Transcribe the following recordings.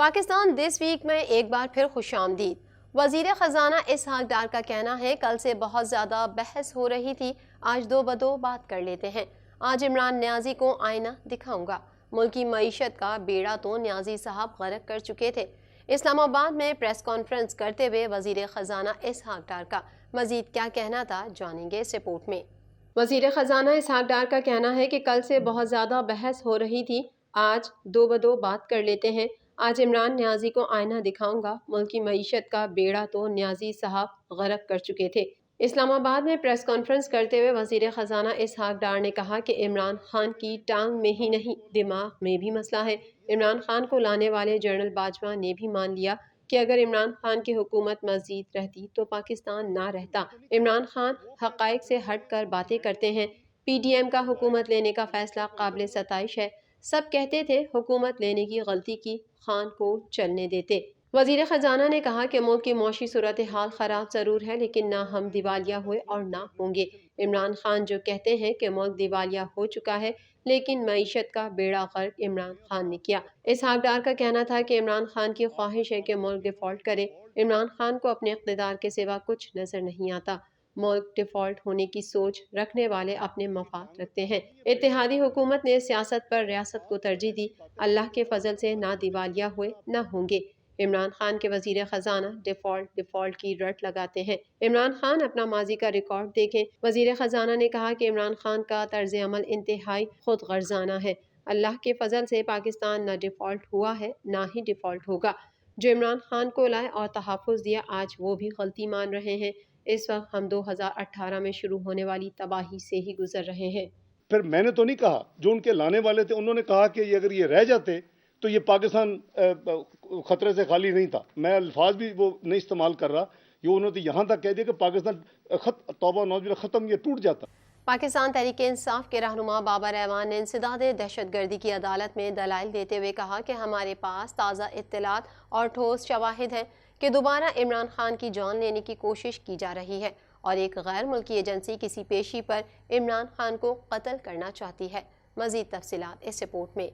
Pakistan this week میں ایک بار پھر خوش آمدید۔ وزیر خزانہ اسحاق ڈار کا کہنا ہے کل سے بہت زیادہ بحث ہو رہی تھی، آج دو بدو بات کر لیتے ہیں۔ آج عمران نیازی کو آئینہ دکھاؤں گا۔ ملکی معیشت کا بیڑا تو نیازی صاحب غرق کر چکے تھے۔ اسلام آباد میں پریس کانفرنس کرتے ہوئے وزیر خزانہ اسحاق ڈار کا مزید کیا کہنا تھا، جانیں گے اس رپورٹ میں۔ وزیر خزانہ اسحاق ڈار کا کہنا ہے کہ کل سے بہت زیادہ بحث ہو رہی تھی، آج دو بدو بات کر لیتے ہیں۔ آج عمران نیازی کو آئینہ دکھاؤں گا۔ ملکی معیشت کا بیڑا تو نیازی صاحب غرق کر چکے تھے۔ اسلام آباد میں پریس کانفرنس کرتے ہوئے وزیر خزانہ اسحاق ڈار نے کہا کہ عمران خان کی ٹانگ میں ہی نہیں، دماغ میں بھی مسئلہ ہے۔ عمران خان کو لانے والے جنرل باجوہ نے بھی مان لیا کہ اگر عمران خان کی حکومت مزید رہتی تو پاکستان نہ رہتا۔ عمران خان حقائق سے ہٹ کر باتیں کرتے ہیں۔ پی ڈی ایم کا حکومت لینے کا فیصلہ قابل ستائش ہے۔ سب کہتے تھے حکومت لینے کی غلطی کی، خان کو چلنے دیتے۔ وزیر خزانہ نے کہا کہ ملک کی معاشی صورتحال خراب ضرور ہے، لیکن نہ ہم دیوالیہ ہوئے اور نہ ہوں گے۔ عمران خان جو کہتے ہیں کہ ملک دیوالیہ ہو چکا ہے، لیکن معیشت کا بیڑا غرق عمران خان نے کیا۔ اسحاق ڈار کا کہنا تھا کہ عمران خان کی خواہش ہے کہ ملک ڈیفالٹ کرے۔ عمران خان کو اپنے اقتدار کے سوا کچھ نظر نہیں آتا۔ ملک ڈیفالٹ ہونے کی سوچ رکھنے والے اپنے مفاد رکھتے ہیں۔ اتحادی حکومت نے سیاست پر ریاست کو ترجیح دی۔ اللہ کے فضل سے نہ دیوالیہ ہوئے نہ ہوں گے۔ عمران خان کے وزیر خزانہ ڈیفالٹ کی رٹ لگاتے ہیں۔ عمران خان اپنا ماضی کا ریکارڈ دیکھیں۔ وزیر خزانہ نے کہا کہ عمران خان کا طرز عمل انتہائی خود غرضانہ ہے۔ اللہ کے فضل سے پاکستان نہ ڈیفالٹ ہوا ہے نہ ہی ڈیفالٹ ہوگا۔ جو عمران خان کو لائے اور تحفظ دیا، آج وہ بھی غلطی مان رہے ہیں۔ اس وقت ہم 2018 میں شروع ہونے والی تباہی سے ہی گزر رہے ہیں۔ پھر میں نے تو نہیں کہا، جو ان کے لانے والے تھے انہوں نے کہا کہ اگر یہ رہ جاتے تو یہ پاکستان خطرے سے خالی نہیں تھا۔ میں الفاظ بھی وہ نہیں استعمال کر رہا، یہ انہوں نے یہاں تک کہہ دیا کہ پاکستان توبہ نوز باللہ ختم، یہ ٹوٹ جاتا۔ پاکستان تحریک انصاف کے رہنما بابر اعوان نے انسداد دہشت گردی کی عدالت میں دلائل دیتے ہوئے کہا کہ ہمارے پاس تازہ اطلاعات اور ٹھوس شواہد ہیں کہ دوبارہ عمران خان کی جان لینے کی کوشش کی جا رہی ہے اور ایک غیر ملکی ایجنسی کسی پیشی پر عمران خان کو قتل کرنا چاہتی ہے۔ مزید تفصیلات اس رپورٹ میں۔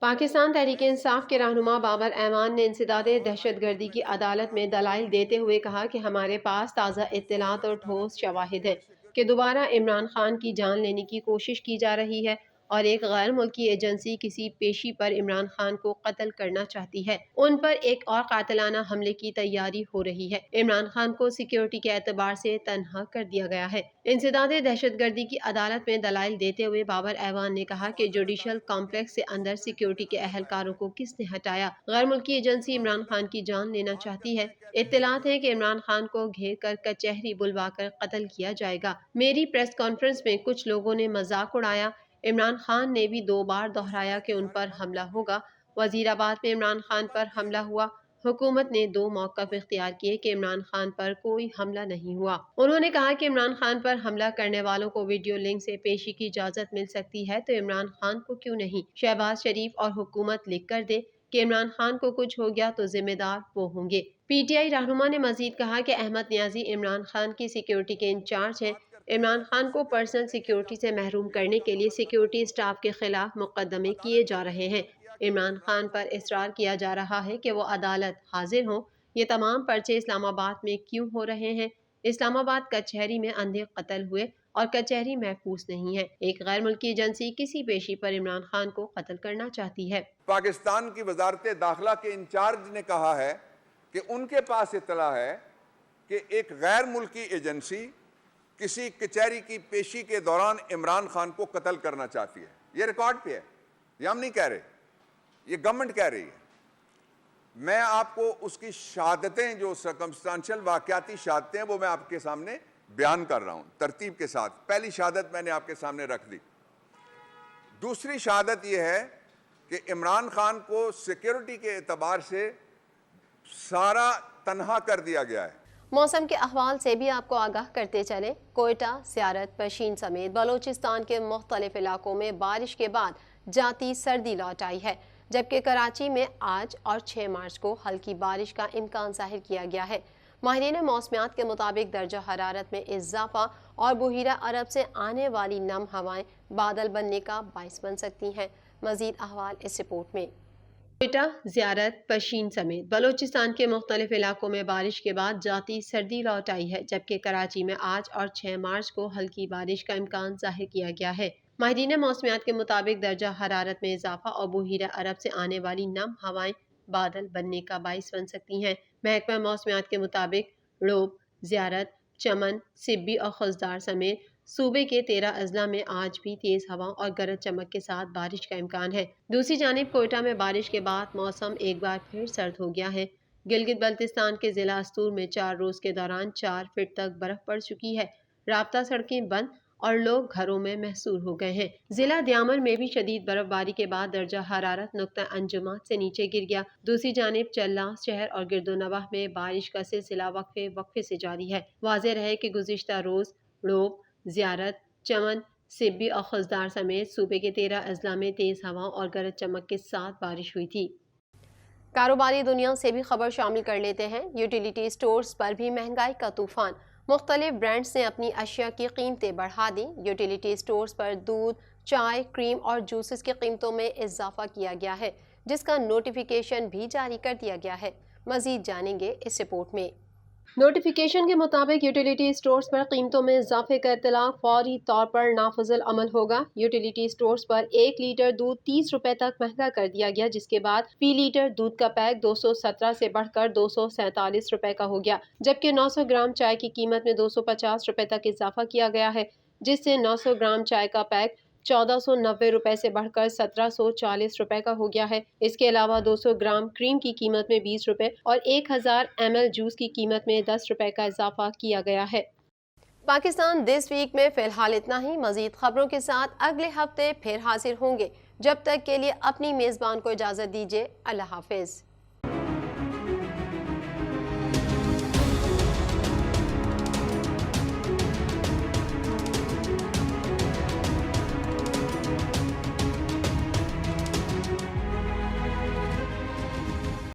پاکستان تحریک انصاف کے رہنما بابر اعوان نے انسداد دہشت گردی کی عدالت میں دلائل دیتے ہوئے کہا کہ ہمارے پاس تازہ اطلاعات اور ٹھوس شواہد ہیں کہ دوبارہ عمران خان کی جان لینے کی کوشش کی جا رہی ہے اور ایک غیر ملکی ایجنسی کسی پیشی پر عمران خان کو قتل کرنا چاہتی ہے۔ ان پر ایک اور قاتلانہ حملے کی تیاری ہو رہی ہے۔ عمران خان کو سیکیورٹی کے اعتبار سے تنہا کر دیا گیا ہے۔ انسداد دہشت گردی کی عدالت میں دلائل دیتے ہوئے بابر اعوان نے کہا کہ جوڈیشل کمپلیکس سے اندر سیکیورٹی کے اہلکاروں کو کس نے ہٹایا؟ غیر ملکی ایجنسی عمران خان کی جان لینا چاہتی ہے۔ اطلاعات ہیں کہ عمران خان کو گھیر کر کچہری بلوا کر قتل کیا جائے گا۔ میری پریس کانفرنس میں کچھ لوگوں نے مذاق اڑایا۔ عمران خان نے بھی 2 بار دہرایا کہ ان پر حملہ ہوگا۔ وزیر آباد میں عمران خان پر حملہ ہوا۔ حکومت نے 2 موقف اختیار کیے کہ عمران خان پر کوئی حملہ نہیں ہوا۔ انہوں نے کہا کہ عمران خان پر حملہ کرنے والوں کو ویڈیو لنک سے پیشی کی اجازت مل سکتی ہے تو عمران خان کو کیوں نہیں؟ شہباز شریف اور حکومت لکھ کر دے کہ عمران خان کو کچھ ہو گیا تو ذمہ دار وہ ہوں گے۔ پی ٹی آئی رہنما نے مزید کہا کہ احمد نیازی عمران خان کی سیکیورٹی کے انچارج ہیں۔ عمران خان کو پرسنل سیکیورٹی سے محروم کرنے کے لیے سیکیورٹی اسٹاف کے خلاف مقدمے کیے جا رہے ہیں۔ عمران خان پر اصرار کیا جا رہا ہے کہ وہ عدالت حاضر ہوں۔ یہ تمام پرچے اسلام آباد میں کیوں ہو رہے ہیں؟ اسلام آباد کچہری میں اندھے قتل ہوئے اور کچہری محفوظ نہیں ہے۔ ایک غیر ملکی ایجنسی کسی پیشی پر عمران خان کو قتل کرنا چاہتی ہے۔ پاکستان کی وزارت داخلہ کے انچارج نے کہا ہے کہ ان کے پاس اطلاع ہے کہ ایک غیر ملکی ایجنسی کسی کچہری کی پیشی کے دوران عمران خان کو قتل کرنا چاہتی ہے۔ یہ ریکارڈ پہ ہے، یہ ہم نہیں کہہ رہے، یہ گورنمنٹ کہہ رہی ہے۔ میں آپ کو اس کی شہادتیں، جو سرکمسٹانشل واقعاتی شہادتیں ہیں، وہ میں آپ کے سامنے بیان کر رہا ہوں ترتیب کے ساتھ۔ پہلی شہادت میں نے آپ کے سامنے رکھ دی۔ دوسری شہادت یہ ہے کہ عمران خان کو سیکیورٹی کے اعتبار سے سارا تنہا کر دیا گیا ہے۔ موسم کے احوال سے بھی آپ کو آگاہ کرتے چلے۔ کوئٹہ، سیارت، پشین سمیت بلوچستان کے مختلف علاقوں میں بارش کے بعد جاتی سردی لوٹ آئی ہے، جبکہ کراچی میں آج اور 6 مارچ کو ہلکی بارش کا امکان ظاہر کیا گیا ہے۔ ماہرین موسمیات کے مطابق درجہ حرارت میں اضافہ اور بحیرہ عرب سے آنے والی نم ہوائیں بادل بننے کا باعث بن سکتی ہیں۔ مزید احوال اس رپورٹ میں۔ کوئٹہ زیارت پشین سمیت بلوچستان کے مختلف علاقوں میں بارش کے بعد جاتی سردی لوٹ آئی ہے، جبکہ کراچی میں آج اور 6 مارچ کو ہلکی بارش کا امکان ظاہر کیا گیا ہے۔ ماہرین موسمیات کے مطابق درجہ حرارت میں اضافہ اور بحیرہ عرب سے آنے والی نم ہوائیں بادل بننے کا باعث بن سکتی ہیں۔ محکمہ موسمیات کے مطابق ڑوب، زیارت، چمن، سبی اور خضدار سمیت صوبے کے 13 اضلاع میں آج بھی تیز ہوا اور گرج چمک کے ساتھ بارش کا امکان ہے۔ دوسری جانب کوئٹہ میں بارش کے بعد موسم ایک بار پھر سرد ہو گیا ہے۔ گلگت بلتستان کے ضلع استور میں 4 روز کے دوران 4 فٹ تک برف پڑ چکی ہے۔ رابطہ سڑکیں بند اور لوگ گھروں میں محصور ہو گئے ہیں۔ ضلع دیامر میں بھی شدید برف باری کے بعد درجہ حرارت نقطہ انجماد سے نیچے گر گیا۔ دوسری جانب چلہ شہر اور گرد و نواح میں بارش کا سلسلہ وقفے سے جاری ہے۔ واضح رہے کہ گزشتہ روز ڑوب، زیارت، چمن، سبی اور خضدار سمیت صوبے کے 13 اضلاع میں تیز ہوا اور گرج چمک کے ساتھ بارش ہوئی تھی۔ کاروباری دنیا سے بھی خبر شامل کر لیتے ہیں۔ یوٹیلیٹی سٹورز پر بھی مہنگائی کا طوفان، مختلف برانڈز نے اپنی اشیاء کی قیمتیں بڑھا دیں۔ یوٹیلیٹی سٹورز پر دودھ، چائے، کریم اور جوسز کی قیمتوں میں اضافہ کیا گیا ہے، جس کا نوٹیفیکیشن بھی جاری کر دیا گیا ہے۔ مزید جانیں گے اس رپورٹ میں۔ نوٹیفیکیشن کے مطابق یوٹیلیٹی سٹورز پر قیمتوں میں اضافے کا اطلاع فوری طور پر نافذ العمل ہوگا۔ یوٹیلیٹی سٹورز پر 1 لیٹر دودھ 30 روپے تک مہنگا کر دیا گیا، جس کے بعد فی لیٹر دودھ کا پیک 217 سے بڑھ کر 247 روپے کا ہو گیا، جبکہ 900 گرام چائے کی قیمت میں 250 روپے تک اضافہ کیا گیا ہے، جس سے 900 گرام چائے کا پیک 1490 روپے سے بڑھ کر 1740 روپے کا ہو گیا ہے۔ اس کے علاوہ 200 گرام کریم کی قیمت میں 20 روپے اور 1000 ml جوس کی قیمت میں 10 روپے کا اضافہ کیا گیا ہے۔ پاکستان دس ویک میں فی الحال اتنا ہی۔ مزید خبروں کے ساتھ اگلے ہفتے پھر حاضر ہوں گے۔ جب تک کے لیے اپنی میزبان کو اجازت دیجیے۔ اللہ حافظ۔